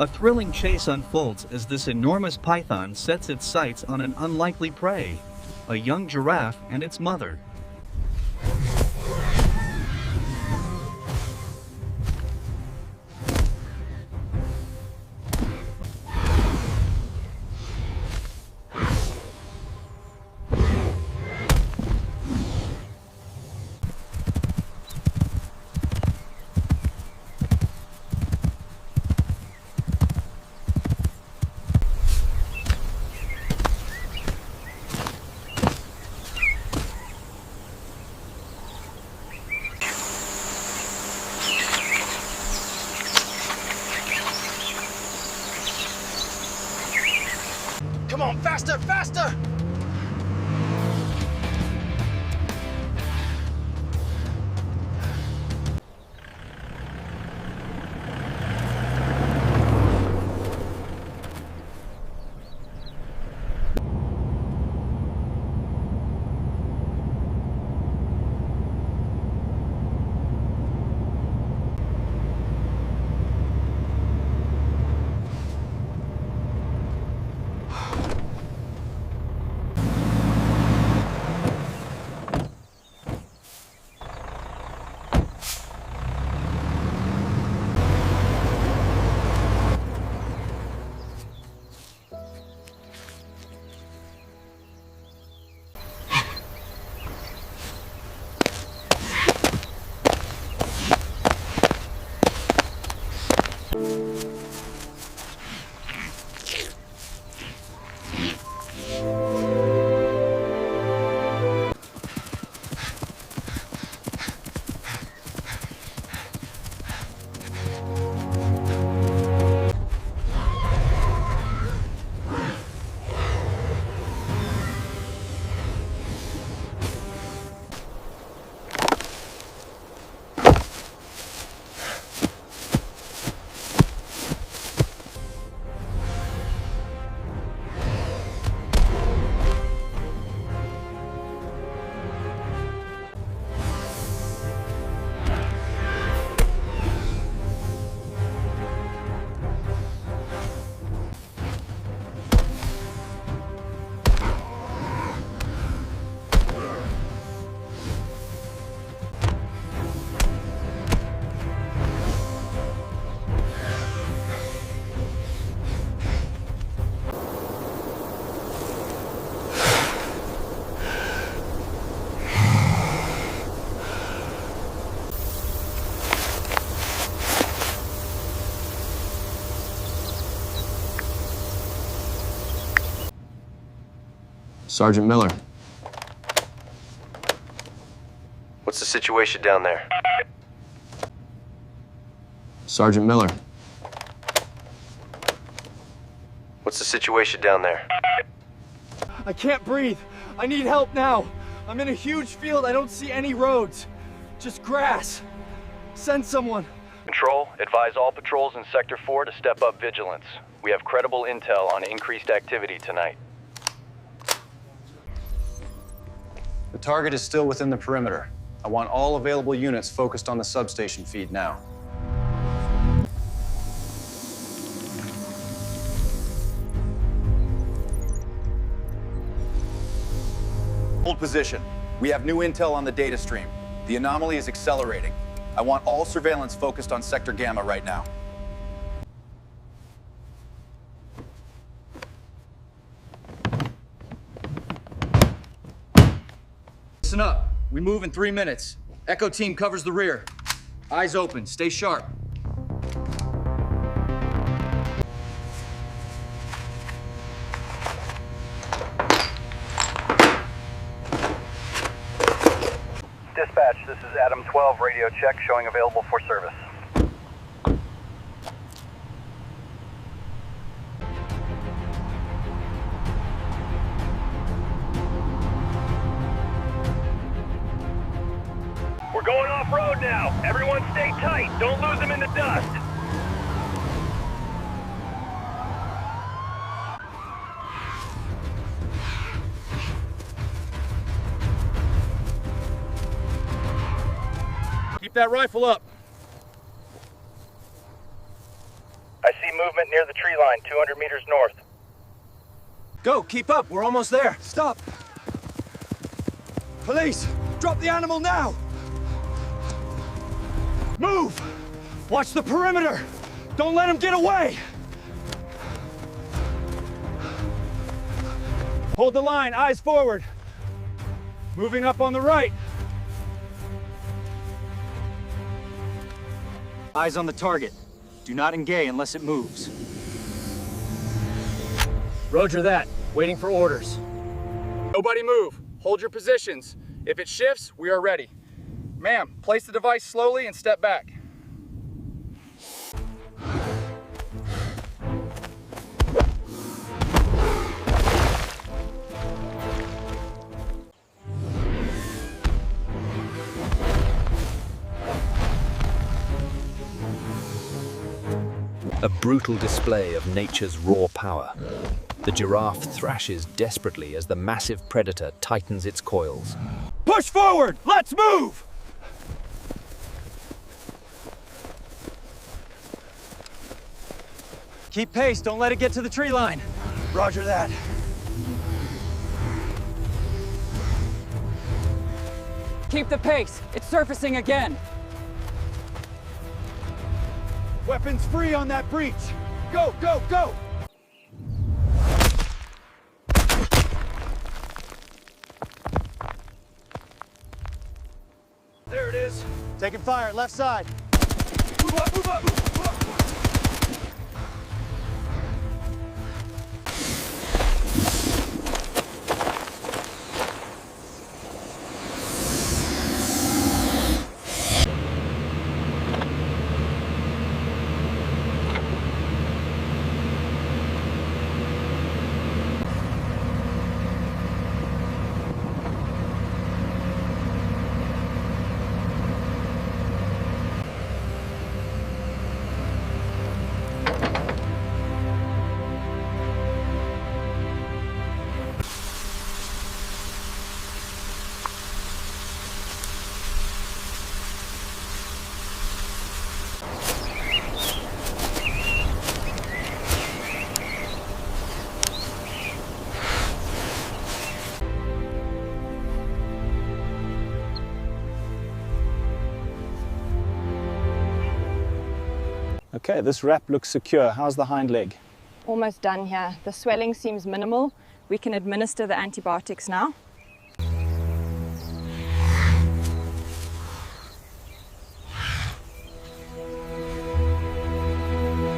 A thrilling chase unfolds as this enormous python sets its sights on an unlikely prey, a young giraffe and its mother. Come on, faster, faster! Sergeant Miller. What's the situation down there? Sergeant Miller. What's the situation down there? I can't breathe. I need help now. I'm in a huge field. I don't see any roads. Just grass. Send someone. Control, advise all patrols in Sector 4 to step up vigilance. We have credible intel on increased activity tonight. The target is still within the perimeter. I want all available units focused on the substation feed now. Hold position. We have new intel on the data stream. The anomaly is accelerating. I want all surveillance focused on Sector Gamma right now. Listen up. We move in 3 minutes. Echo team covers the rear. Eyes open. Stay sharp. Dispatch, this is Adam 12, radio check showing available for service. We're going off-road now. Everyone stay tight. Don't lose them in the dust. Keep that rifle up. I see movement near the tree line, 200 meters north. Go, keep up, we're almost there. Stop. Police, drop the animal now. Move! Watch the perimeter. Don't let him get away. Hold the line, eyes forward. Moving up on the right. Eyes on the target. Do not engage unless it moves. Roger that. Waiting for orders. Nobody move. Hold your positions. If it shifts, we are ready. Ma'am, place the device slowly and step back. A brutal display of nature's raw power. The giraffe thrashes desperately as the massive predator tightens its coils. Push forward! Let's move! Keep pace, don't let it get to the tree line. Roger that. Keep the pace. It's surfacing again. Weapons free on that breach. Go, go, go! There it is. Taking fire, left side. Move up, move up, move up. Okay, this wrap looks secure. How's the hind leg? Almost done here. The swelling seems minimal. We can administer the antibiotics now.